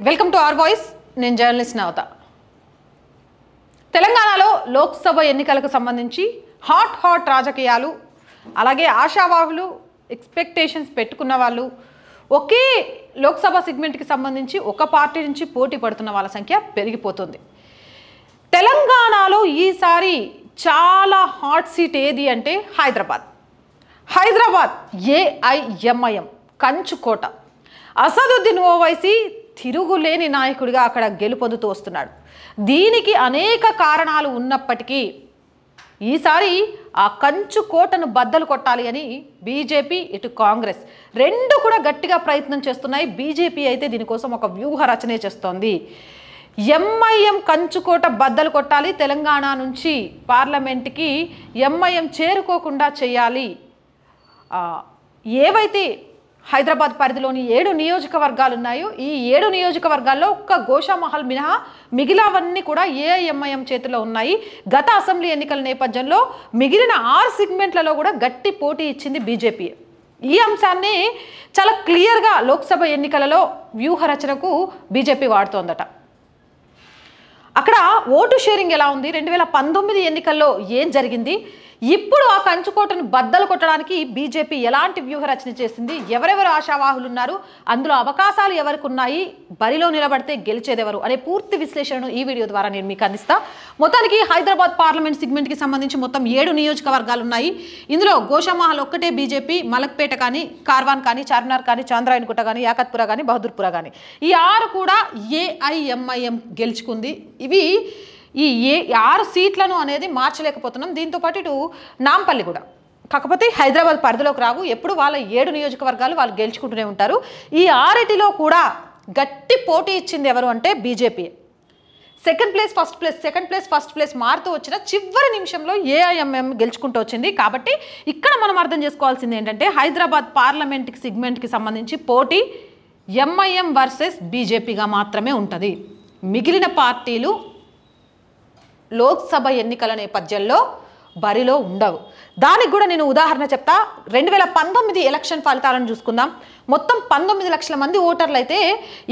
Welcome to our voice. నేను journalist నవత. తెలంగాణలో లోక్సభ ఎన్నికలకు సంబంధించి హాట్ రాజకీయాలు, అలాగే ఆశావాహులు, ఎక్స్పెక్టేషన్స్ పెట్టుకున్న వాళ్ళు, ఒకే లోక్సభ సెగ్మెంట్కి సంబంధించి ఒక పార్టీ నుంచి పోటీ పడుతున్న వాళ్ళ సంఖ్య పెరిగిపోతుంది. తెలంగాణలో ఈసారి చాలా హాట్ సీట్ ఏది అంటే హైదరాబాద్. ఏఐఎంఐఎం కంచుకోట. అసదుద్దీన్ ఓవైసీ తిరుగులేని నాయకుడిగా అక్కడ గెలుపొందుతూ వస్తున్నాడు. దీనికి అనేక కారణాలు ఉన్నప్పటికీ ఈసారి ఆ కంచుకోటను బద్దలు కొట్టాలి అని బీజేపీ, ఇటు కాంగ్రెస్ రెండు కూడా గట్టిగా ప్రయత్నం చేస్తున్నాయి. బీజేపీ అయితే దీనికోసం ఒక వ్యూహ రచనే చేస్తోంది. ఎంఐఎం కంచుకోట బద్దలు కొట్టాలి, తెలంగాణ నుంచి పార్లమెంట్కి ఎంఐఎం చేరుకోకుండా చేయాలి. ఏవైతే హైదరాబాద్ పరిధిలోని 7 నియోజకవర్గాలు ఉన్నాయో ఈ 7 నియోజకవర్గాల్లో ఒక్క గోషామహల్ మినహా మిగిలినవన్నీ కూడా ఏఐఎంఐఎం చేతిలో ఉన్నాయి. గత అసెంబ్లీ ఎన్నికల నేపథ్యంలో మిగిలిన 6 సెగ్మెంట్లలో కూడా గట్టి పోటీ ఇచ్చింది బీజేపీ. ఈ అంశాన్ని చాలా క్లియర్గా లోక్సభ ఎన్నికలలో వ్యూహ రచనకు బీజేపీ వాడుతోందట. అక్కడ ఓటు షేరింగ్ ఎలా ఉంది, 2019 ఎన్నికల్లో ఏం జరిగింది, ఇప్పుడు ఆ కంచుకోటను బద్దలు కొట్టడానికి బీజేపీ ఎలాంటి వ్యూహ రచన చేసింది, ఎవరెవరు ఆశావాహులు ఉన్నారు, అందులో అవకాశాలు ఎవరికి ఉన్నాయి, బరిలో నిలబడితే గెలిచేదెవరు అనే పూర్తి విశ్లేషణను ఈ వీడియో ద్వారా నేను మీకు అందిస్తా. మొత్తానికి హైదరాబాద్ పార్లమెంట్ సెగ్మెంట్కి సంబంధించి మొత్తం 7 నియోజకవర్గాలు ఉన్నాయి. ఇందులో గోషామహల్ ఒక్కటే బీజేపీ, మలక్పేట కానీ, కార్వాన్ కానీ, చార్మినార్ కానీ, చాంద్రాయణగుట్ట కానీ, యాకత్పుర కానీ, బహదూర్పుర కానీ ఈ 6 కూడా ఏఐఎంఐఎం గెలుచుకుంది. ఇవి ఈ 6 సీట్లను అనేది మార్చలేకపోతున్నాం. దీంతోపాటు ఇటు నాంపల్లి కూడా, కాకపోతే హైదరాబాద్ పరిధిలోకి రావు. ఎప్పుడు వాళ్ళ 7 నియోజకవర్గాలు వాళ్ళు గెలుచుకుంటూనే ఉంటారు. ఈ 6 కూడా గట్టి పోటీ ఇచ్చింది ఎవరు అంటే BJP. Second place first place మారుతూ వచ్చిన చివరి నిమిషంలో ఏఐఎంఎం గెలుచుకుంటూ వచ్చింది. కాబట్టి ఇక్కడ మనం అర్థం చేసుకోవాల్సింది ఏంటంటే హైదరాబాద్ పార్లమెంట్ సెగ్మెంట్కి సంబంధించి పోటీ ఎంఐఎం వర్సెస్ బీజేపీగా మాత్రమే ఉంటుంది. మిగిలిన పార్టీలు లోక్సభ ఎన్నికల నేపథ్యంలో బరిలో ఉండవు. దానికి కూడా నేను ఉదాహరణ చెప్తా. 2019 ఎలక్షన్ ఫలితాలను చూసుకుందాం. మొత్తం 19 లక్షల మంది ఓటర్లు అయితే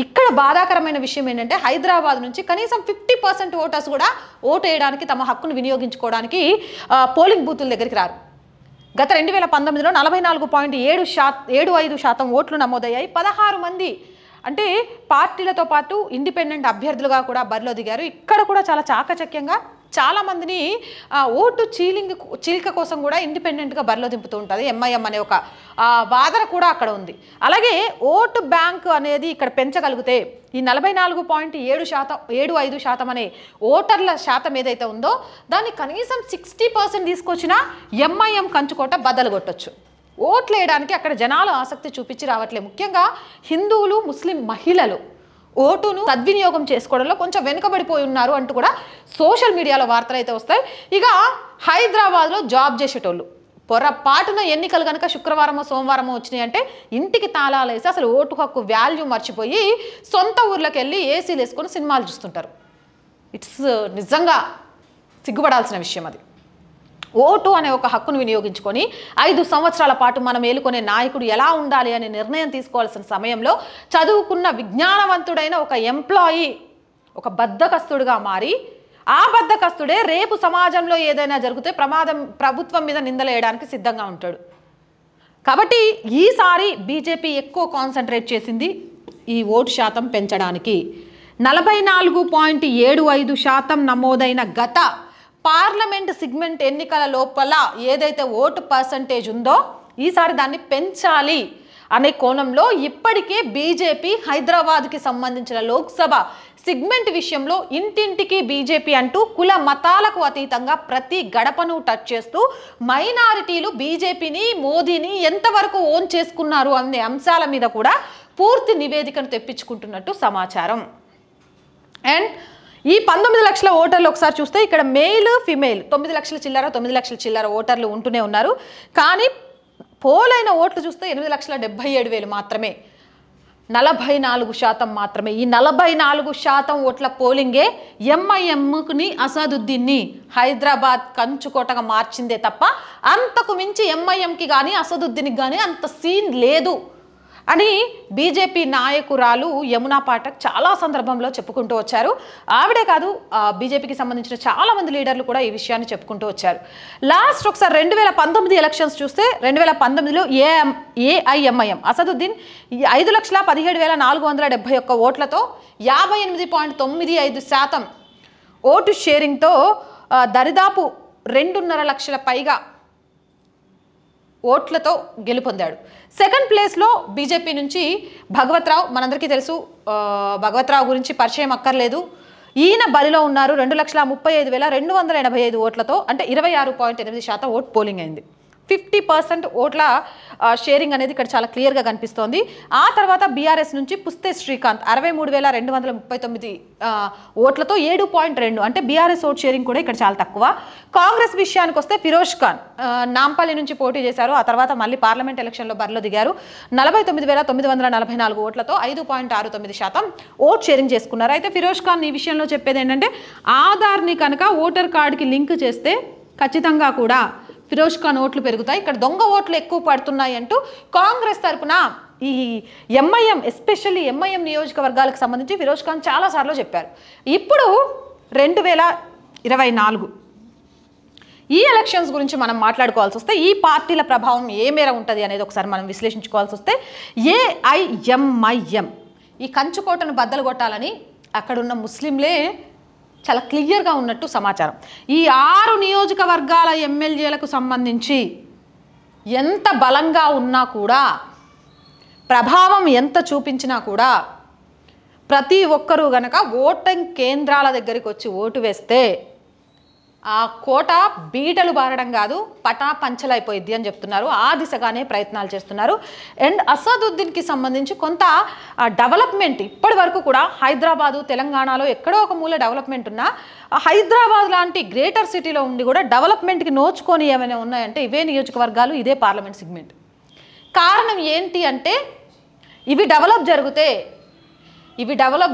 ఇక్కడ బాధాకరమైన విషయం ఏంటంటే హైదరాబాద్ నుంచి కనీసం 50% ఓటర్స్ కూడా ఓటు వేయడానికి, తమ హక్కును వినియోగించుకోవడానికి పోలింగ్ బూతుల దగ్గరికి రారు. గత 2019లో 44.75% ఓట్లు నమోదయ్యాయి. 16 మంది అంటే పార్టీలతో పాటు ఇండిపెండెంట్ అభ్యర్థులుగా కూడా బరిలో దిగారు. ఇక్కడ కూడా చాలా చాకచక్యంగా చాలామందిని ఓటు చీలిక కోసం కూడా ఇండిపెండెంట్గా బరిలో దింపుతూ ఉంటుంది ఎంఐఎం అనే ఒక వాదన కూడా అక్కడ ఉంది. అలాగే ఓటు బ్యాంకు అనేది ఇక్కడ పెంచగలిగితే ఈ 44.75% అనే ఓటర్ల శాతం ఏదైతే ఉందో దాన్ని కనీసం 60% తీసుకొచ్చినా ఎంఐఎం కంచుకోట బద్దలు కొట్టొచ్చు. ఓట్లు వేయడానికి అక్కడ జనాలు ఆసక్తి చూపించి రావట్లేదు. ముఖ్యంగా హిందువులు, ముస్లిం మహిళలు ఓటును సద్వినియోగం చేసుకోవడంలో కొంచెం వెనుకబడిపోయి ఉన్నారు అంటూ కూడా సోషల్ మీడియాలో వార్తలు అయితే వస్తాయి. ఇక హైదరాబాద్లో జాబ్ చేసేటోళ్ళు పొరపాటున ఎన్నికలు కనుక శుక్రవారమో సోమవారమో వచ్చినాయి అంటే ఇంటికి తాళాలు వేసి అసలు ఓటు హక్కు వాల్యూ మర్చిపోయి సొంత ఊర్లోకి వెళ్ళి ఏసీలు వేసుకొని సినిమాలు చూస్తుంటారు. ఇట్స్ నిజంగా సిగ్గుపడాల్సిన విషయం అది. ఓటు అనే ఒక హక్కును వినియోగించుకొని 5 సంవత్సరాల పాటు మనం ఏలుకునే నాయకుడు ఎలా ఉండాలి అనే నిర్ణయం తీసుకోవాల్సిన సమయంలో చదువుకున్న విజ్ఞానవంతుడైన ఒక ఎంప్లాయీ ఒక బద్ధకస్తుడిగా మారి ఆ బద్ధకస్తుడే రేపు సమాజంలో ఏదైనా జరిగితే ప్రభుత్వం మీద నిందలేయడానికి సిద్ధంగా ఉంటాడు. కాబట్టి ఈసారి బీజేపీ ఎక్కువ కాన్సన్ట్రేట్ చేసింది ఈ ఓటు శాతం పెంచడానికి. 44.75% నమోదైన గత పార్లమెంట్ సెగ్మెంట్ ఎన్నికల లోపల ఏదైతే ఓటు పర్సంటేజ్ ఉందో ఈసారి దాన్ని పెంచాలి అనే కోణంలో ఇప్పటికే బీజేపీ హైదరాబాద్కి సంబంధించిన లోక్సభ సెగ్మెంట్ విషయంలో ఇంటింటికి బీజేపీ అంటూ కుల మతాలకు అతీతంగా ప్రతి గడపను టచ్ చేస్తూ మైనారిటీలు బీజేపీని, మోదీని ఎంతవరకు ఓన్ చేసుకున్నారు అనే అంశాల మీద కూడా పూర్తి నివేదికను తెప్పించుకుంటున్నట్టు సమాచారం. అండ్ ఈ 19 లక్షల ఓటర్లు ఒకసారి చూస్తే ఇక్కడ మెయిల్, ఫిమేల్ 9 లక్షల చిల్లర ఓటర్లు ఉంటూనే ఉన్నారు. కానీ పోలైన ఓట్లు చూస్తే 8,77,000 మాత్రమే, 44% మాత్రమే. ఈ 44% ఓట్ల పోలింగే ఎంఐఎంని, అసదుద్దీన్ని హైదరాబాద్ కంచుకోటగా మార్చిందే తప్ప అంతకు మించి ఎంఐఎంకి కానీ అసదుద్దీన్కి కానీ అంత సీన్ లేదు అని బీజేపీ నాయకురాలు యమునా పాఠక్ చాలా సందర్భంలో చెప్పుకుంటూ వచ్చారు. ఆవిడే కాదు, బీజేపీకి సంబంధించిన చాలామంది లీడర్లు కూడా ఈ విషయాన్ని చెప్పుకుంటూ వచ్చారు. లాస్ట్ ఒకసారి 2019 ఎలక్షన్స్ చూస్తే 2019లో ఏఐఎంఐఎం అసదుద్దీన్ 5,17,471 ఓట్లతో 58.95% ఓటు షేరింగ్తో దరిదాపు 2.5 లక్షల పైగా ఓట్లతో గెలుపొందాడు. సెకండ్ ప్లేస్లో బీజేపీ నుంచి భగవత్రావు, మనందరికీ తెలుసు, భగవత్రావు గురించి పరిచయం అక్కర్లేదు. ఈయన బరిలో ఉన్నారు. 2,35,285 ఓట్లతో, అంటే 26.8% ఓట్ పోలింగ్ అయింది. 50% ఓట్ల షేరింగ్ అనేది ఇక్కడ చాలా క్లియర్గా కనిపిస్తోంది. ఆ తర్వాత బీఆర్ఎస్ నుంచి పుస్తే శ్రీకాంత్ 63,239 ఓట్లతో 7.2, అంటే బీఆర్ఎస్ ఓట్ షేరింగ్ కూడా ఇక్కడ చాలా తక్కువ. కాంగ్రెస్ విషయానికి వస్తే ఫిరోజ్ ఖాన్ నాంపల్లి నుంచి పోటీ చేశారు. ఆ తర్వాత మళ్ళీ పార్లమెంట్ ఎలక్షన్లో బరిలో దిగారు. 49,944 ఓట్లతో 5.69% ఓట్ షేరింగ్ చేసుకున్నారు. అయితే ఫిరోజ్ ఖాన్ ఈ విషయంలో చెప్పేది ఏంటంటే, ఆధార్ని కనుక ఓటర్ కార్డుకి లింక్ చేస్తే ఖచ్చితంగా కూడా ఫిరోజ్ ఖాన్ ఓట్లు పెరుగుతాయి, ఇక్కడ దొంగ ఓట్లు ఎక్కువ పడుతున్నాయి అంటూ కాంగ్రెస్ తరపున ఈ ఎంఐఎం, ఎస్పెషల్లీ ఎంఐఎం నియోజకవర్గాలకు సంబంధించి ఫిరోజ్ ఖాన్ చాలాసార్లు చెప్పారు. ఇప్పుడు 2024 ఈ ఎలక్షన్స్ గురించి మనం మాట్లాడుకోవాల్సి వస్తే ఈ పార్టీల ప్రభావం ఏ మేర ఉంటుంది అనేది ఒకసారి మనం విశ్లేషించుకోవాల్సి వస్తే, ఏఐఎంఐఎం ఈ కంచుకోటను బద్దలు కొట్టాలని అక్కడున్న ముస్లింలే చాలా క్లియర్గా ఉన్నట్టు సమాచారం. ఈ 6 నియోజకవర్గాల ఎమ్మెల్యేలకు సంబంధించి ఎంత బలంగా ఉన్నా కూడా, ప్రభావం ఎంత చూపించినా కూడా, ప్రతి ఒక్కరూ గనక ఓటింగ్ కేంద్రాల దగ్గరికి వచ్చి ఓటు వేస్తే ఆ కోట బీటలు బారడం కాదు, పటా పంచలైపోయిద్ది అని చెప్తున్నారు. ఆ దిశగానే ప్రయత్నాలు చేస్తున్నారు. అండ్ అసదుద్దీన్కి సంబంధించి కొంత డెవలప్మెంట్ ఇప్పటి వరకు కూడా హైదరాబాదు, తెలంగాణలో ఎక్కడో ఒక మూల డెవలప్మెంట్ ఉన్నా, హైదరాబాద్ లాంటి గ్రేటర్ సిటీలో ఉండి కూడా డెవలప్మెంట్కి నోచుకొని ఏమైనా ఉన్నాయంటే ఇవే నియోజకవర్గాలు, ఇదే పార్లమెంట్ సెగ్మెంట్. కారణం ఏంటి అంటే, ఇవి డెవలప్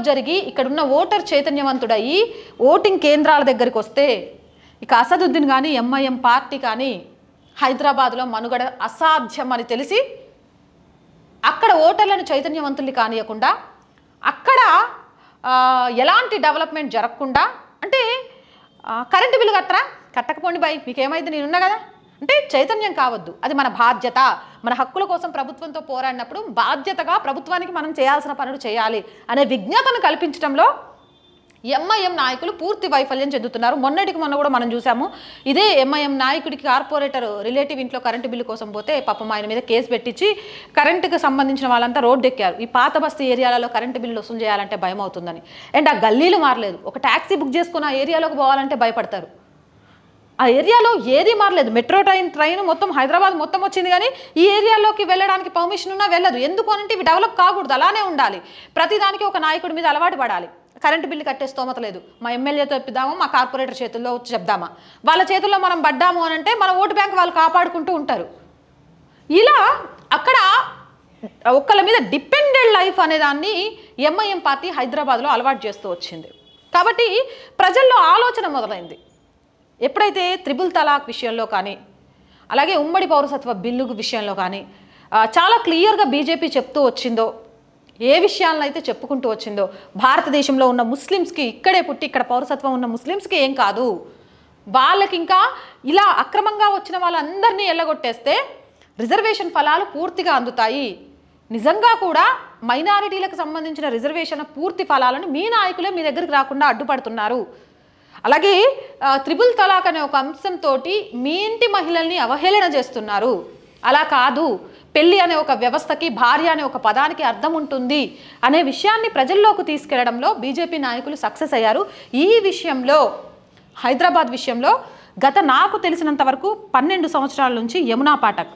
జరిగి ఇక్కడున్న ఓటర్ చైతన్యవంతుడయ్యి ఓటింగ్ కేంద్రాల దగ్గరికి వస్తే ఇక అసదుద్దీన్ కానీ ఎంఐఎం పార్టీ కానీ హైదరాబాద్లో మనుగడ అసాధ్యం అని తెలిసి అక్కడ ఓటర్లను చైతన్యవంతుల్ని కానియకుండా, అక్కడ ఎలాంటి డెవలప్మెంట్ జరగకుండా, అంటే కరెంటు బిల్లు కట్టకపోండి బాయ్, మీకేమైంది, నేనున్నా కదా అంటే చైతన్యం కావద్దు. అది మన బాధ్యత. మన హక్కుల కోసం ప్రభుత్వంతో పోరాడినప్పుడు బాధ్యతగా ప్రభుత్వానికి మనం చేయాల్సిన పనులు చేయాలి అనే విజ్ఞతను కల్పించడంలో ఎంఐఎం నాయకులు పూర్తి వైఫల్యం చెందుతున్నారు. మొన్నటికి మొన్న కూడా మనం చూసాము, ఇదే ఎంఐఎం నాయకుడికి కార్పొరేటర్ రిలేటివ్ ఇంట్లో కరెంటు బిల్లు కోసం పోతే పాపం ఆయన మీద కేసు పెట్టించి కరెంటుకి సంబంధించిన వాళ్ళంతా రోడ్డు ఎక్కారు. ఈ పాత బస్తీ ఏరియాలలో కరెంటు బిల్లు వసూలు చేయాలంటే భయం అవుతుందని. అండ్ ఆ గల్లీలు మారలేదు. ఒక ట్యాక్సీ బుక్ చేసుకుని ఆ ఏరియాలోకి పోవాలంటే భయపడతారు. ఆ ఏరియాలో ఏది మారలేదు. మెట్రో ట్రైన్ మొత్తం హైదరాబాద్ మొత్తం వచ్చింది, కానీ ఈ ఏరియాలోకి వెళ్ళడానికి పర్మిషన్ ఉన్నా వెళ్ళదు. ఎందుకు అనంటే ఇవి డెవలప్ కాకూడదు, అలానే ఉండాలి. ప్రతిదానికి ఒక నాయకుడి మీద అలవాటు పడాలి. కరెంటు బిల్లు కట్టే స్తోమత లేదు, మా ఎమ్మెల్యేతో చెప్దామా, మా కార్పొరేటర్ చేతుల్లో చెప్దామా, వాళ్ళ చేతుల్లో మనం పడ్డాము అని అంటే మన ఓటు బ్యాంక్ వాళ్ళు కాపాడుకుంటూ ఉంటారు. ఇలా అక్కడ ఒక్కళ్ళ మీద డిపెండెడ్ లైఫ్ అనే దాన్ని ఎంఐఎం పార్టీ హైదరాబాద్లో అలవాటు చేస్తూ వచ్చింది. కాబట్టి ప్రజల్లో ఆలోచన మొదలైంది. ఎప్పుడైతే త్రిబుల్ తలాక్ విషయంలో కానీ, అలాగే ఉమ్మడి పౌరసత్వ బిల్లు విషయంలో కానీ చాలా క్లియర్గా బీజేపీ చెప్తూ వచ్చిందో, ఏ విషయాలను అయితే చెప్పుకుంటూ వచ్చిందో, భారతదేశంలో ఉన్న ముస్లిమ్స్కి, ఇక్కడే పుట్టి ఇక్కడ పౌరసత్వం ఉన్న ముస్లిమ్స్కి ఏం కాదు, వాళ్ళకి ఇంకా ఇలా అక్రమంగా వచ్చిన వాళ్ళందరినీ ఎల్లగొట్టేస్తే రిజర్వేషన్ ఫలాలు పూర్తిగా అందుతాయి, నిజంగా కూడా మైనారిటీలకు సంబంధించిన రిజర్వేషన్ పూర్తి ఫలాలను మీ నాయకులే మీ దగ్గరికి రాకుండా అడ్డుపడుతున్నారు. అలాగే త్రిబుల్ తలాక్ అనే ఒక అంశంతో మీ ఇంటి మహిళల్ని అవహేళన చేస్తున్నారు. అలా కాదు, పెళ్ళి అనే ఒక వ్యవస్థకి భార్య అనే ఒక పదానికి అర్థం ఉంటుంది అనే విషయాన్ని ప్రజల్లోకి తీసుకెళ్లడంలో బీజేపీ నాయకులు సక్సెస్ అయ్యారు. ఈ విషయంలో, హైదరాబాద్ విషయంలో నాకు తెలిసినంత వరకు 12 సంవత్సరాల నుంచి యమునా పాఠక్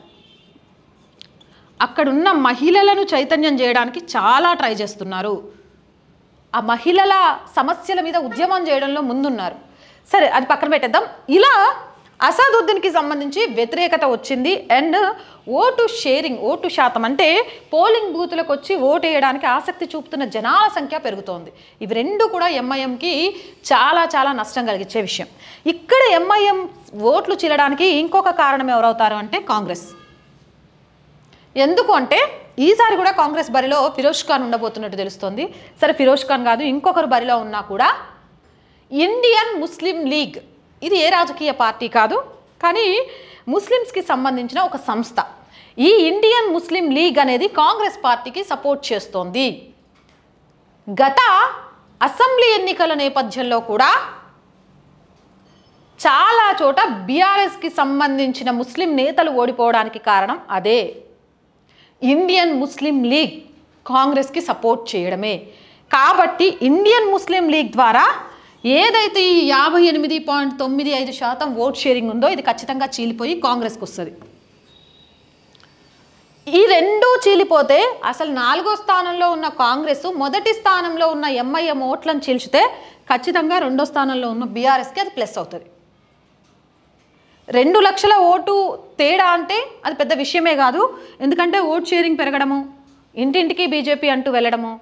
అక్కడున్న మహిళలను చైతన్యం చేయడానికి చాలా ట్రై చేస్తున్నారు. ఆ మహిళల సమస్యల మీద ఉద్యమం చేయడంలో ముందున్నారు. సరే, అది పక్కన పెట్టేద్దాం. ఇలా అసదుద్దీన్కి సంబంధించి వ్యతిరేకత వచ్చింది. అండ్ ఓటు షేరింగ్, ఓటు శాతం అంటే పోలింగ్ బూతులకు వచ్చి ఓటు వేయడానికి ఆసక్తి చూపుతున్న జనాల సంఖ్య పెరుగుతోంది. ఇవి రెండు కూడా ఎంఐఎంకి చాలా చాలా నష్టం కలిగించే విషయం. ఇక్కడ ఎంఐఎం ఓట్లు చీలడానికి ఇంకొక కారణం ఎవరవుతారు అంటే కాంగ్రెస్. ఎందుకు అంటే ఈసారి కూడా కాంగ్రెస్ బరిలో ఫిరోజ్ ఖాన్ ఉండబోతున్నట్టు తెలుస్తోంది. సరే, ఫిరోజ్ ఖాన్ కాదు, ఇంకొకరు బరిలో ఉన్నా కూడా ఇండియన్ ముస్లిం లీగ్, ఇది ఏ రాజకీయ పార్టీ కాదు, కానీ ముస్లిమ్స్కి సంబంధించిన ఒక సంస్థ. ఈ ఇండియన్ ముస్లిం లీగ్ అనేది కాంగ్రెస్ పార్టీకి సపోర్ట్ చేస్తోంది. గత అసెంబ్లీ ఎన్నికల నేపథ్యంలో కూడా చాలా చోట బీఆర్ఎస్కి సంబంధించిన ముస్లిం నేతలు ఓడిపోవడానికి కారణం అదే. ఇండియన్ ముస్లిం లీగ్ కాంగ్రెస్కి సపోర్ట్ చేయడమే. కాబట్టి ఇండియన్ ముస్లిం లీగ్ ద్వారా ఏదైతే ఈ 58.95% ఓట్ షేరింగ్ ఉందో ఇది ఖచ్చితంగా చీలిపోయి కాంగ్రెస్కి వస్తుంది. ఈ రెండూ చీలిపోతే అసలు 4వ స్థానంలో ఉన్న కాంగ్రెస్ మొదటి స్థానంలో ఉన్న ఎంఐఎం ఓట్లను చీల్చితే ఖచ్చితంగా 2వ స్థానంలో ఉన్న బీఆర్ఎస్కి అది ప్లస్ అవుతుంది. 2 లక్షల ఓటు తేడా అంటే అది పెద్ద విషయమే కాదు. ఎందుకంటే ఓట్ షేరింగ్ పెరగడము, ఇంటింటికి బీజేపీ అంటూ వెళ్ళడము,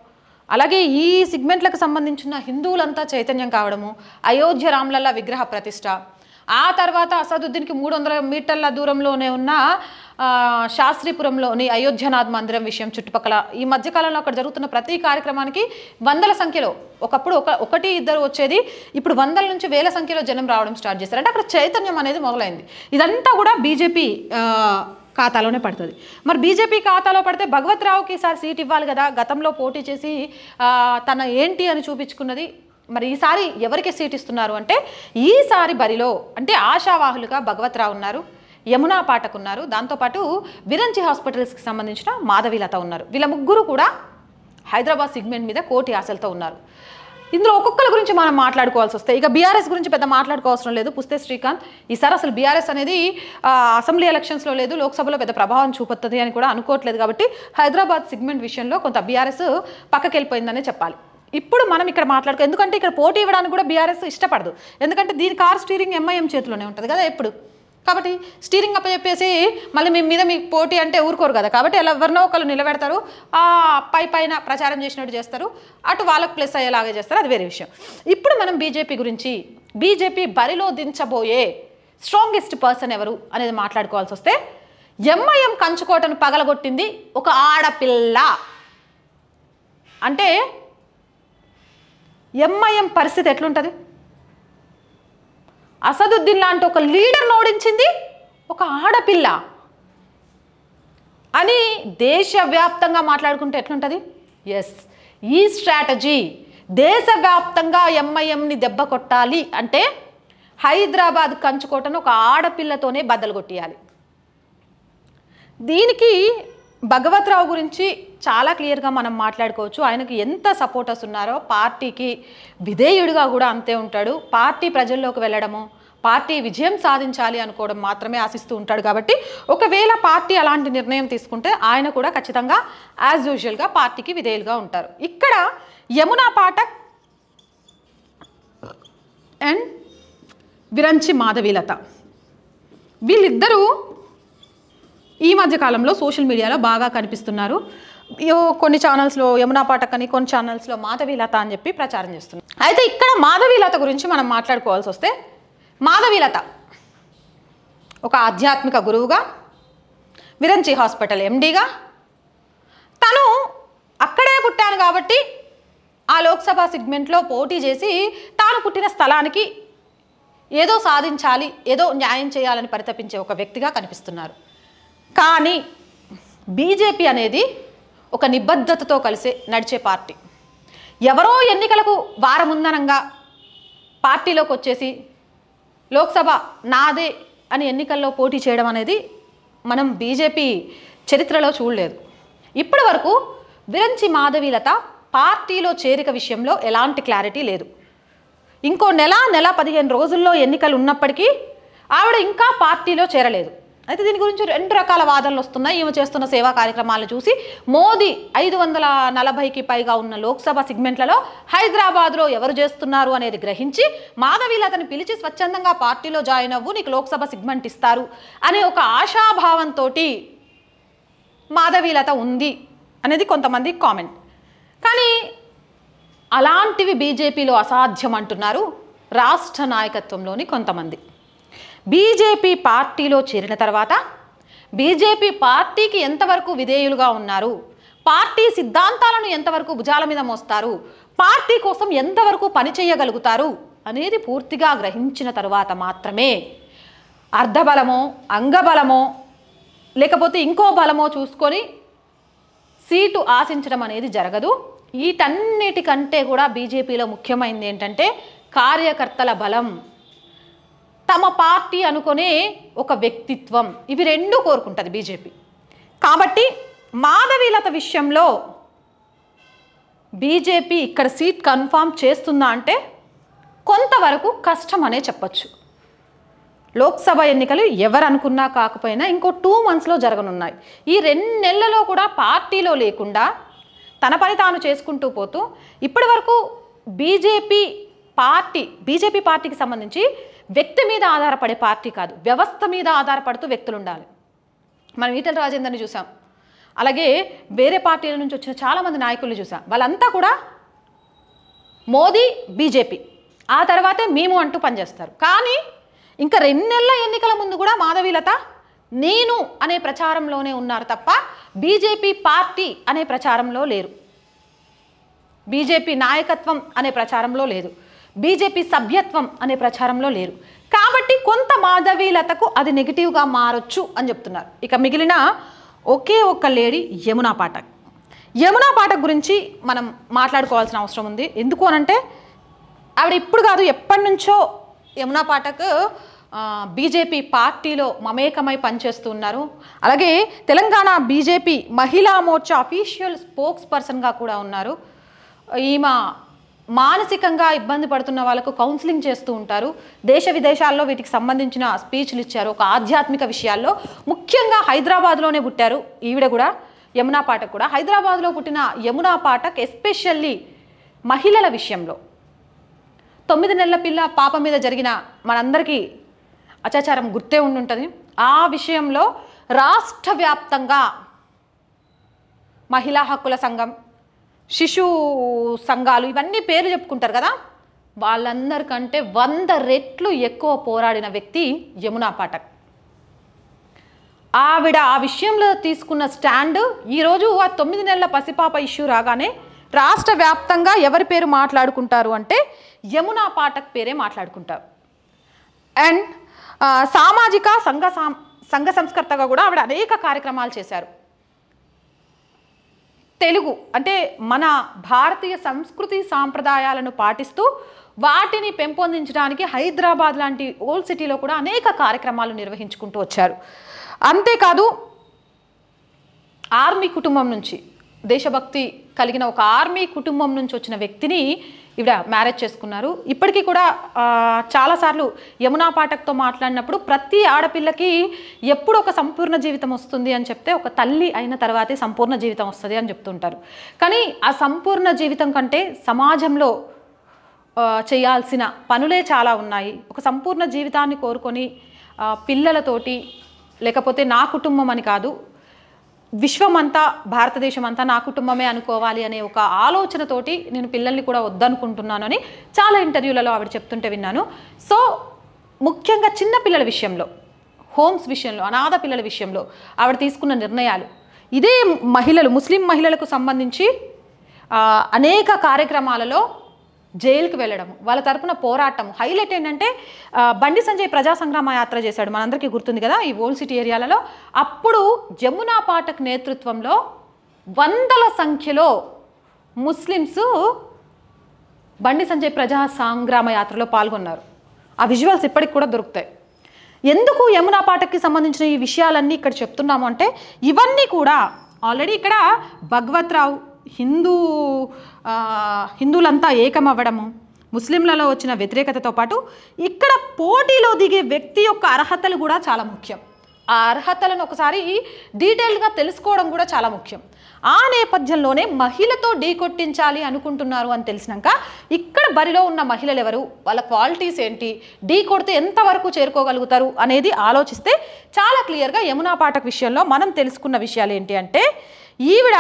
అలాగే ఈ సెగ్మెంట్లకు సంబంధించిన హిందువులంతా చైతన్యం కావడము, అయోధ్య రామ్లల్లా విగ్రహ ప్రతిష్ట, ఆ తర్వాత అసదుద్దీన్కి 300 మీటర్ల దూరంలోనే ఉన్న శాస్త్రీపురంలోని అయోధ్యనాథ్ మందిరం విషయం చుట్టుపక్కల ఈ మధ్యకాలంలో అక్కడ జరుగుతున్న ప్రతి కార్యక్రమానికి వందల సంఖ్యలో, ఒకప్పుడు ఒకటి ఇద్దరు వచ్చేది, ఇప్పుడు వందల నుంచి వేల సంఖ్యలో జనం రావడం స్టార్ట్ చేశారు. అంటే అక్కడ చైతన్యం అనేది మొదలైంది. ఇదంతా కూడా బీజేపీ ఖాతాలోనే పడుతుంది. మరి బీజేపీ ఖాతాలో పడితే భగవత్ రావుకి ఈసారి సీట్ ఇవ్వాలి కదా, గతంలో పోటీ చేసి తన ఏంటి అని చూపించుకున్నది. మరి ఈసారి ఎవరికి సీట్ ఇస్తున్నారు అంటే, ఈసారి బరిలో అంటే ఆశావాహులుగా భగవత్ రావు ఉన్నారు, యమునా పాఠక్ ఉన్నారు, దాంతోపాటు విరంచి హాస్పిటల్స్కి సంబంధించిన మాధవీలత ఉన్నారు. వీళ్ళ ముగ్గురు కూడా హైదరాబాద్ సెగ్మెంట్ మీద కోటి ఆశలతో ఉన్నారు. ఇందులో ఒక్కొక్కరి గురించి మనం మాట్లాడుకోవాల్సి వస్తే, ఇక బీఆర్ఎస్ గురించి పెద్ద మాట్లాడుకోవాల్సిన లేదు. పుస్తే శ్రీకాంత్ ఈసారి అసలు బీఆర్ఎస్ అనేది అసెంబ్లీ ఎలక్షన్స్లో లేదు, లోక్సభలో పెద్ద ప్రభావం చూపుతుంది అని కూడా అనుకోవట్లేదు. కాబట్టి హైదరాబాద్ సెగ్మెంట్ విషయంలో కొంత బీఆర్ఎస్ పక్కకి వెళ్ళిపోయిందనే చెప్పాలి. ఇప్పుడు మనం ఇక్కడ మాట్లాడుకో, ఎందుకంటే ఇక్కడ పోటీ ఇవ్వడానికి కూడా బీఆర్ఎస్ ఇష్టపడదు. ఎందుకంటే దీని కార్ స్టీరింగ్ ఎంఐఎం చేతిలోనే ఉంటుంది కదా ఎప్పుడు. కాబట్టి స్టీరింగ్ అప్పచెప్పేసి మళ్ళీ మీ మీద మీకు పోటీ అంటే ఊరుకోరు కదా. కాబట్టి ఎలా ఎవరినో ఒకళ్ళు నిలబెడతారు, పైన ప్రచారం చేసినట్టు చేస్తారు, అటు వాళ్ళకు ప్లస్ అయ్యేలాగా చేస్తారు, అది వేరే విషయం. ఇప్పుడు మనం బీజేపీ గురించి, బీజేపీ బరిలో దించబోయే స్ట్రాంగెస్ట్ పర్సన్ ఎవరు అనేది మాట్లాడుకోవాల్సి వస్తే, ఎంఐఎం కంచుకోటను పగలగొట్టింది ఒక ఆడపిల్ల. అంటే ఎంఐఎం పరిస్థితి ఎట్లుంటుంది? అసదుద్దీన్ లాంటి ఒక లీడర్ను ఓడించింది ఒక ఆడపిల్ల అని దేశవ్యాప్తంగా మాట్లాడుకుంటే ఎట్లుంటుంది? ఎస్, ఈ స్ట్రాటజీ దేశవ్యాప్తంగా ఎంఐఎంని దెబ్బ కొట్టాలి అంటే హైదరాబాద్ కంచుకోటను ఒక ఆడపిల్లతోనే బద్దలు కొట్టియాలి. దీనికి భగవత్ రావు గురించి చాలా క్లియర్గా మనం మాట్లాడుకోవచ్చు. ఆయనకి ఎంత సపోర్టర్స్ ఉన్నారో, పార్టీకి విధేయుడిగా కూడా అంతే ఉంటాడు. పార్టీ ప్రజల్లోకి వెళ్ళడము, పార్టీ విజయం సాధించాలి అనుకోవడం మాత్రమే ఆశిస్తూ ఉంటాడు. కాబట్టి ఒకవేళ పార్టీ అలాంటి నిర్ణయం తీసుకుంటే ఆయన కూడా ఖచ్చితంగా యాజ్ యూజువల్గా పార్టీకి విధేయులుగా ఉంటారు. ఇక్కడ యమునా పాఠక్ అండ్ విరంచి మాధవీలత వీళ్ళిద్దరూ ఈ మధ్యకాలంలో సోషల్ మీడియాలో బాగా కనిపిస్తున్నారు. కొన్ని ఛానల్స్లో యమునా పాఠక్ అని, కొన్ని ఛానల్స్లో మాధవీలత అని చెప్పి ప్రచారం చేస్తున్నారు. అయితే ఇక్కడ మాధవీలత గురించి మనం మాట్లాడుకోవాల్సి వస్తే, మాధవీలత ఒక ఆధ్యాత్మిక గురువుగా, విరంచి హాస్పిటల్ ఎండీగా, తను అక్కడే పుట్టాను కాబట్టి ఆ లోక్సభ సెగ్మెంట్లో పోటీ చేసి తాను పుట్టిన స్థలానికి ఏదో సాధించాలి, ఏదో న్యాయం చేయాలని పరితపించే ఒక వ్యక్తిగా కనిపిస్తున్నారు. కానీ బీజేపీ అనేది ఒక నిబద్ధతతో కలిసి నడిచే పార్టీ. ఎవరో ఎన్నికలకు వారముందనంగా పార్టీలోకి వచ్చేసి లోక్సభ నాదే అని ఎన్నికల్లో పోటీ చేయడం అనేది మనం బీజేపీ చరిత్రలో చూడలేదు. ఇప్పటి వరకు విరంచి మాధవీలత పార్టీలో చేరిక విషయంలో ఎలాంటి క్లారిటీ లేదు. ఇంకో నెల 15 రోజుల్లో ఎన్నికలు ఉన్నప్పటికీ ఆవిడ ఇంకా పార్టీలో చేరలేదు. అయితే దీని గురించి 2 రకాల వాదనలు వస్తున్నాయి. ఈమె చేస్తున్న సేవా కార్యక్రమాలను చూసి మోదీ 540కి పైగా ఉన్న లోక్సభ సెగ్మెంట్లలో హైదరాబాద్లో ఎవరు చేస్తున్నారు అనేది గ్రహించి మాధవీలతని పిలిచి స్వచ్ఛందంగా పార్టీలో జాయిన్ అవ్వు, నీకు లోక్సభ సెగ్మెంట్ ఇస్తారు అనే ఒక ఆశాభావంతో మాధవీలత ఉంది అనేది కొంతమంది కామెంట్. కానీ అలాంటివి బీజేపీలో అసాధ్యం అంటున్నారు రాష్ట్ర నాయకత్వంలోని కొంతమంది. బీజేపీ పార్టీలో చేరిన తర్వాత బీజేపీ పార్టీకి ఎంతవరకు విధేయులుగా ఉన్నారు, పార్టీ సిద్ధాంతాలను ఎంతవరకు భుజాల మీద మోస్తారు, పార్టీ కోసం ఎంతవరకు పని చేయగలుగుతారు అనేది పూర్తిగా గ్రహించిన తరువాత మాత్రమే అర్ధబలమో అంగబలమో లేకపోతే ఇంకో బలమో చూసుకొని సీటు ఆశించడం అనేది జరగదు. వీటన్నిటికంటే కూడా బీజేపీలో ముఖ్యమైనది ఏంటంటే కార్యకర్తల బలం, తమ పార్టీ అనుకునే ఒక వ్యక్తిత్వం, ఇవి రెండు కోరుకుంటుంది బీజేపీ. కాబట్టి మాధవీలత విషయంలో బీజేపీ ఇక్కడ సీట్ కన్ఫామ్ చేస్తుందా అంటే కొంతవరకు కష్టం అనే చెప్పచ్చు. లోక్సభ ఎన్నికలు ఎవరు అనుకున్నా కాకపోయినా ఇంకో 2 monthsలో జరగనున్నాయి. ఈ 2 నెలలలో కూడా పార్టీలో లేకుండా తన పని తాను చేసుకుంటూ పోతూ ఇప్పటి వరకు బీజేపీ పార్టీకి సంబంధించి వ్యక్తి మీద ఆధారపడే పార్టీ కాదు, వ్యవస్థ మీద ఆధారపడుతూ వ్యక్తులు ఉండాలి. మనం ఈటెల రాజేందర్ని చూసాం, అలాగే వేరే పార్టీల నుంచి వచ్చిన చాలామంది నాయకులను చూసాం. వాళ్ళంతా కూడా మోదీ బీజేపీ ఆ తర్వాతే మేము అంటూ పనిచేస్తారు. కానీ ఇంకా 2 నెలల ఎన్నికల ముందు కూడా మాధవీలత నేను అనే ప్రచారంలోనే ఉన్నారు తప్ప బీజేపీ పార్టీ అనే ప్రచారంలో లేరు, బీజేపీ నాయకత్వం అనే ప్రచారంలో లేదు, బీజేపీ సభ్యత్వం అనే ప్రచారంలో లేరు. కాబట్టి కొంత మాధవీలతకు అది నెగిటివ్గా మారొచ్చు అని చెప్తున్నారు. ఇక మిగిలిన ఒకే ఒక్క లేడీ యమునా పాఠక్. యమునా పాఠక్ గురించి మనం మాట్లాడుకోవాల్సిన అవసరం ఉంది. ఎందుకు అనంటే ఆవిడ ఇప్పుడు కాదు ఎప్పటి నుంచో యమునా పాఠక్ బీజేపీ పార్టీలో మమేకమై పనిచేస్తూ ఉన్నారు. అలాగే తెలంగాణ బీజేపీ మహిళా మోర్చా అఫీషియల్ స్పోక్స్ పర్సన్గా కూడా ఉన్నారు. ఈమె మానసికంగా ఇబ్బంది పడుతున్న వాళ్ళకు కౌన్సిలింగ్ చేస్తూ ఉంటారు. దేశ విదేశాల్లో వీటికి సంబంధించిన స్పీచ్లు ఇచ్చారు. ఒక ఆధ్యాత్మిక విషయాల్లో ముఖ్యంగా హైదరాబాద్లోనే పుట్టారు ఈవిడ కూడా, యమునా పాఠక్ కూడా. హైదరాబాద్లో పుట్టిన యమునా పాఠక్ ఎస్పెషల్లీ మహిళల విషయంలో 9 నెలల పిల్ల పాప మీద జరిగిన మనందరికీ అత్యాచారం గుర్తే ఉండుంటుంది. ఆ విషయంలో రాష్ట్ర వ్యాప్తంగా మహిళా హక్కుల సంఘం, శిశు సంఘాలు ఇవన్నీ పేర్లు చెప్పుకుంటారు కదా, వాళ్ళందరికంటే 100 రెట్లు ఎక్కువ పోరాడిన వ్యక్తి యమునా పాఠక్. ఆవిడ ఆ విషయంలో తీసుకున్న స్టాండ్ ఈరోజు ఆ 9 నెలల పసిపాప ఇష్యూ రాగానే రాష్ట్ర వ్యాప్తంగా ఎవరి పేరు మాట్లాడుకుంటారు అంటే యమునా పాఠక్ పేరే మాట్లాడుకుంటారు. అండ్ సామాజిక సంఘ సంస్కర్తగా కూడా ఆవిడ అనేక కార్యక్రమాలు చేశారు. తెలుగు అంటే మన భారతీయ సంస్కృతి సాంప్రదాయాలను పాటిస్తూ వాటిని పెంపొందించడానికి హైదరాబాద్ లాంటి ఓల్డ్ సిటీలో కూడా అనేక కార్యక్రమాలు నిర్వహించుకుంటూ వచ్చారు. అంతేకాదు ఆర్మీ కుటుంబం నుంచి, దేశభక్తి కలిగిన ఒక ఆర్మీ కుటుంబం నుంచి వచ్చిన వ్యక్తిని ఈవిడ మ్యారేజ్ చేసుకున్నారు. ఇప్పటికీ కూడా చాలాసార్లు యమునా పాఠక్తో మాట్లాడినప్పుడు ప్రతి ఆడపిల్లకి ఎప్పుడు ఒక సంపూర్ణ జీవితం వస్తుంది అని చెప్తే ఒక తల్లి అయిన తర్వాతే సంపూర్ణ జీవితం వస్తుంది అని చెప్తుంటారు. కానీ ఆ సంపూర్ణ జీవితం కంటే సమాజంలో చేయాల్సిన పనులే చాలా ఉన్నాయి. ఒక సంపూర్ణ జీవితాన్ని కోరుకొని పిల్లలతోటి, లేకపోతే నా కుటుంబం అని కాదు, విశ్వమంతా భారతదేశం అంతా నా కుటుంబమే అనుకోవాలి అనే ఒక ఆలోచనతోటి నేను పిల్లల్ని కూడా వద్దనుకుంటున్నాను అని చాలా ఇంటర్వ్యూలలో ఆవిడ చెప్తుంటే విన్నాను. సో ముఖ్యంగా చిన్న పిల్లల విషయంలో, హోమ్స్ విషయంలో, అనాథ పిల్లల విషయంలో ఆవిడ తీసుకున్న నిర్ణయాలు, ఇదే మహిళలు, ముస్లిం మహిళలకు సంబంధించి అనేక కార్యక్రమాలలో జైలుకి వెళ్ళడం, వాళ్ళ తరపున పోరాటం. హైలైట్ ఏంటంటే బండి సంజయ్ ప్రజా సంగ్రామ యాత్ర చేశాడు, మనందరికీ గుర్తుంది కదా, ఈ ఓల్డ్ సిటీ ఏరియాలలో. అప్పుడు యమునా పాఠక్ నేతృత్వంలో 100ల సంఖ్యలో ముస్లిమ్స్ బండి సంజయ్ ప్రజా సంగ్రామ యాత్రలో పాల్గొన్నారు. ఆ విజువల్స్ ఇప్పటికి కూడా దొరుకుతాయి. ఎందుకు యమునా పాఠక్కి సంబంధించిన ఈ విషయాలన్నీ ఇక్కడ చెప్తున్నాము అంటే ఇవన్నీ కూడా ఆల్రెడీ ఇక్కడ భగవత్రావు హిందువులంతా ఏకమవ్వడము, ముస్లింలలో వచ్చిన వ్యతిరేకతతో పాటు ఇక్కడ పోటీలో దిగే వ్యక్తి యొక్క అర్హతలు కూడా చాలా ముఖ్యం. ఆ అర్హతలను ఒకసారి డీటెయిల్గా తెలుసుకోవడం కూడా చాలా ముఖ్యం. ఆ నేపథ్యంలోనే మహిళతో ఢీకొట్టించాలి అనుకుంటున్నారు అని తెలిసినాక ఇక్కడ బరిలో ఉన్న మహిళలు ఎవరు, వాళ్ళ క్వాలిటీస్ ఏంటి, ఢీ కొడితే ఎంతవరకు చేరుకోగలుగుతారు అనేది ఆలోచిస్తే చాలా క్లియర్గా యమునా పాఠక్ విషయంలో మనం తెలుసుకున్న విషయాలు ఏంటి అంటే ఈవిడ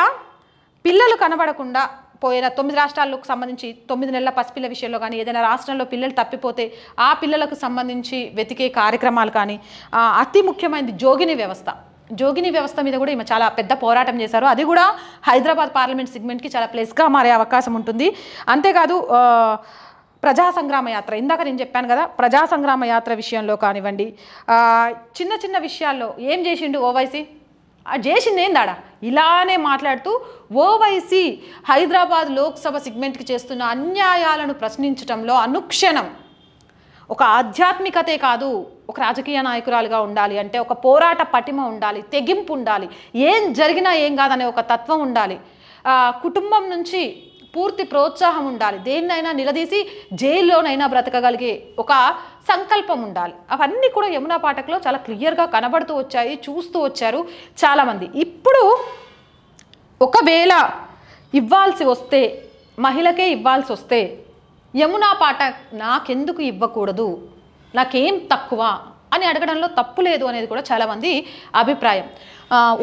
పిల్లలు కనబడకుండా పోయిన 9 రాష్ట్రాలకు సంబంధించి 9 నెలల పసిపిల్ల విషయంలో కానీ, ఏదైనా రాష్ట్రంలో పిల్లలు తప్పిపోతే ఆ పిల్లలకు సంబంధించి వెతికే కార్యక్రమాలు కానీ, అతి ముఖ్యమైనది జోగిని వ్యవస్థ. జోగిని వ్యవస్థ మీద కూడా ఈమె చాలా పెద్ద పోరాటం చేశారు. అది కూడా హైదరాబాద్ పార్లమెంట్ సెగ్మెంట్కి చాలా ప్లస్గా మారే అవకాశం ఉంటుంది. అంతేకాదు ప్రజా సంగ్రామ యాత్ర, ఇందాక నేను చెప్పాను కదా, ప్రజా సంగ్రామ యాత్ర విషయంలో కానివ్వండి, చిన్న చిన్న విషయాల్లో ఏం చేసిండు ఓవైసీ, చేసింది ఏందాడా ఇలానే మాట్లాడుతూ ఓవైసీ హైదరాబాద్ లోక్సభ సెగ్మెంట్కి చేస్తున్న అన్యాయాలను ప్రశ్నించడంలో అనుక్షణం ఒక ఆధ్యాత్మికతే కాదు, ఒక రాజకీయ నాయకురాలుగా ఉండాలి అంటే ఒక పోరాట పటిమ ఉండాలి, తెగింపు ఉండాలి, ఏం జరిగినా ఏం కాదనే ఒక తత్వం ఉండాలి, కుటుంబం నుంచి పూర్తి ప్రోత్సాహం ఉండాలి, దేన్నైనా నిలదీసి జైల్లోనైనా బ్రతకగలిగే ఒక సంకల్పం ఉండాలి. అవన్నీ కూడా యమునా పాఠక్లో చాలా క్లియర్గా కనబడుతూ వచ్చాయి, చూస్తూ వచ్చారు చాలామంది. ఇప్పుడు ఒకవేళ ఇవ్వాల్సి వస్తే, మహిళకే ఇవ్వాల్సి వస్తే యమునా పాఠక్ నాకెందుకు ఇవ్వకూడదు, నాకేం తక్కువ అని అడగడంలో తప్పు లేదు అనేది కూడా చాలామంది అభిప్రాయం.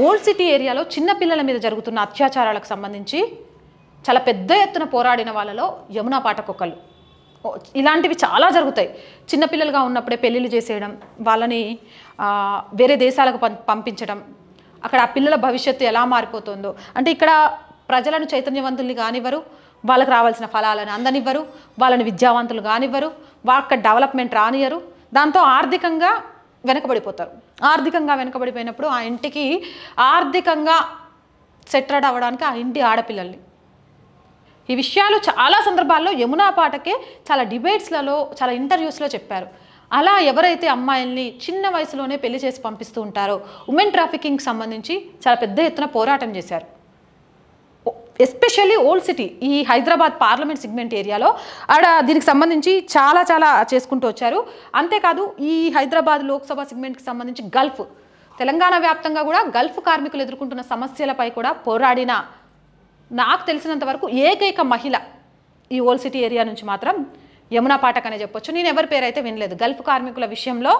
ఓల్డ్ సిటీ ఏరియాలో చిన్నపిల్లల మీద జరుగుతున్న అత్యాచారాలకు సంబంధించి చాలా పెద్ద ఎత్తున పోరాడిన వాళ్ళలో యమునా పాఠక్ ఒకళ్ళు. ఇలాంటివి చాలా జరుగుతాయి. చిన్నపిల్లలుగా ఉన్నప్పుడే పెళ్ళిళ్ళు చేసేయడం, వాళ్ళని వేరే దేశాలకు పంపించడం, అక్కడ ఆ పిల్లల భవిష్యత్తు ఎలా మారిపోతుందో, అంటే ఇక్కడ ప్రజలను చైతన్యవంతుల్ని కానివ్వరు, వాళ్ళకి రావాల్సిన ఫలాలను అందనివ్వరు, వాళ్ళని విద్యావంతులు కానివ్వరు, వాళ్ళ డెవలప్మెంట్ రానియరు, దాంతో ఆర్థికంగా వెనకబడిపోతారు. ఆర్థికంగా వెనకబడిపోయినప్పుడు ఆ ఇంటికి ఆర్థికంగా సెటిల్ అవ్వడానికి ఆ ఇంటి ఆడపిల్లల్ని, ఈ విషయాలు చాలా సందర్భాల్లో యమునా పాఠకే చాలా డిబేట్స్లలో, చాలా ఇంటర్వ్యూస్లో చెప్పారు. అలా ఎవరైతే అమ్మాయిల్ని చిన్న వయసులోనే పెళ్లి చేసి పంపిస్తూ ఉంటారో ఉమెన్ ట్రాఫికింగ్కి సంబంధించి చాలా పెద్ద ఎత్తున పోరాటం చేశారు. ఎస్పెషల్లీ ఓల్డ్ సిటీ, ఈ హైదరాబాద్ పార్లమెంట్ సెగ్మెంట్ ఏరియాలో దీనికి సంబంధించి చాలా చేసుకుంటూ వచ్చారు. అంతేకాదు ఈ హైదరాబాద్ లోక్సభ సెగ్మెంట్కి సంబంధించి గల్ఫ్, తెలంగాణ వ్యాప్తంగా కూడా గల్ఫ్ కార్మికులు ఎదుర్కొంటున్న సమస్యలపై కూడా పోరాడిన నాకు తెలిసినంత వరకు ఏకైక మహిళ ఈ ఓల్డ్ సిటీ ఏరియా నుంచి మాత్రం యమునా పాఠక్ అనే చెప్పొచ్చు. నేను ఎవరి పేరైతే వినలేదు. గల్ఫ్ కార్మికుల విషయంలో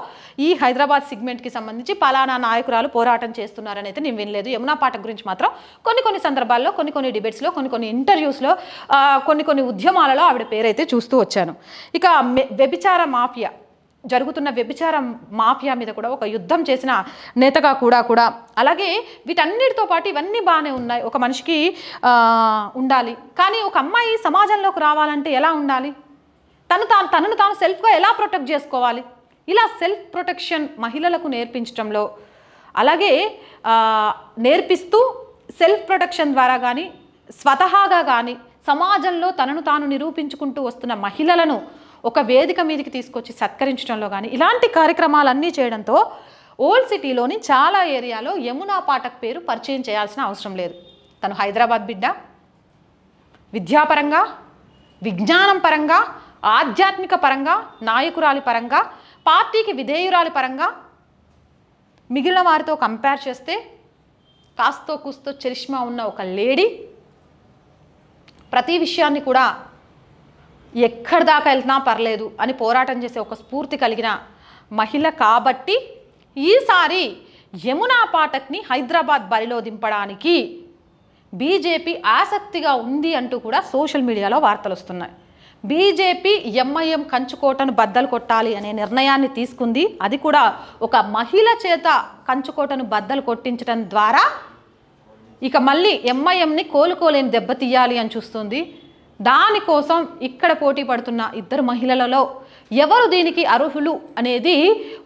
ఈ హైదరాబాద్ సెగ్మెంట్కి సంబంధించి పలానా నాయకురాలు పోరాటం చేస్తున్నారని అయితే నేను వినలేదు. యమునా పాఠక్ గురించి మాత్రం కొన్ని సందర్భాల్లో, కొన్ని డిబేట్స్లో, కొన్ని ఇంటర్వ్యూస్లో, కొన్ని ఉద్యమాలలో ఆవిడ పేరైతే చూస్తూ వచ్చాను. ఇక వ్యభిచార మాఫియా, జరుగుతున్న వ్యభిచార మాఫియా మీద కూడా ఒక యుద్ధం చేసిన నేతగా కూడా అలాగే వీటన్నిటితో పాటు ఇవన్నీ బాగానే ఉన్నాయి. ఒక మనిషికి ఉండాలి, కానీ ఒక అమ్మాయి సమాజంలోకి రావాలంటే ఎలా ఉండాలి, తనను తాను సెల్ఫ్గా ఎలా ప్రొటెక్ట్ చేసుకోవాలి, ఇలా సెల్ఫ్ ప్రొటెక్షన్ మహిళలకు నేర్పించడంలో, అలాగే నేర్పిస్తూ సెల్ఫ్ ప్రొటెక్షన్ ద్వారా కానీ స్వతహాగా కానీ సమాజంలో తనను తాను నిరూపించుకుంటూ వస్తున్న మహిళలను ఒక వేదిక మీదకి తీసుకొచ్చి సత్కరించడంలో కానీ ఇలాంటి కార్యక్రమాలన్నీ చేయడంతో ఓల్డ్ సిటీలోని చాలా ఏరియాలో యమునా పాఠక్ పేరు పరిచయం చేయాల్సిన అవసరం లేదు. తను హైదరాబాద్ బిడ్డ, విద్యాపరంగా, విజ్ఞానం పరంగా, ఆధ్యాత్మిక పరంగా, నాయకురాలి పరంగా, పార్టీకి విధేయురాలి పరంగా మిగిలిన వారితో కంపేర్ చేస్తే కాస్తో కూస్తో చరిష్మా ఉన్న ఒక లేడీ, ప్రతి విషయాన్ని కూడా ఎక్కడి దాకా వెళ్తున్నా పర్లేదు అని పోరాటం చేసే ఒక స్ఫూర్తి కలిగిన మహిళ కాబట్టి ఈసారి యమునా పాఠక్ని హైదరాబాద్ బరిలో దింపడానికి బీజేపీ ఆసక్తిగా ఉంది అంటూ కూడా సోషల్ మీడియాలో వార్తలు వస్తున్నాయి. బీజేపీ ఎంఐఎం కంచుకోటను బద్దలు కొట్టాలి అనే నిర్ణయాన్ని తీసుకుంది. అది కూడా ఒక మహిళ చేత కంచుకోటను బద్దలు కొట్టించడం ద్వారా ఇక మళ్ళీ ఎంఐఎంని కోలుకోలేని దెబ్బతీయాలి అని చూస్తుంది. దానికోసం ఇక్కడ పోటీ పడుతున్న ఇద్దరు మహిళలలో ఎవరు దీనికి అర్హులు అనేది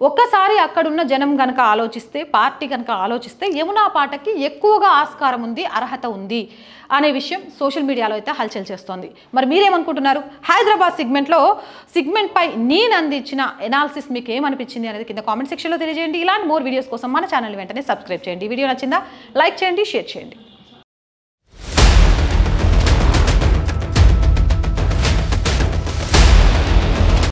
ఒక్కసారి అక్కడున్న జనం గనక ఆలోచిస్తే, పార్టీ గనక ఆలోచిస్తే యమునా పాఠక్కి ఎక్కువగా ఆస్కారం ఉంది, అర్హత ఉంది అనే విషయం సోషల్ మీడియాలో అయితే హల్చల్ చేస్తోంది. మరి మీరేమనుకుంటున్నారు? హైదరాబాద్ సెగ్మెంట్ పై నేను అందించిన ఎనాలిసిస్ మీకు ఏమనిపించింది అనేది కింద కామెంట్ సెక్షన్లో తెలియజేయండి. ఇలాంటి మోర్ వీడియోస్ కోసం మన ఛానల్ వెంటనే సబ్స్క్రైబ్ చేయండి. వీడియో నచ్చిందా? లైక్ చేయండి, షేర్ చేయండి.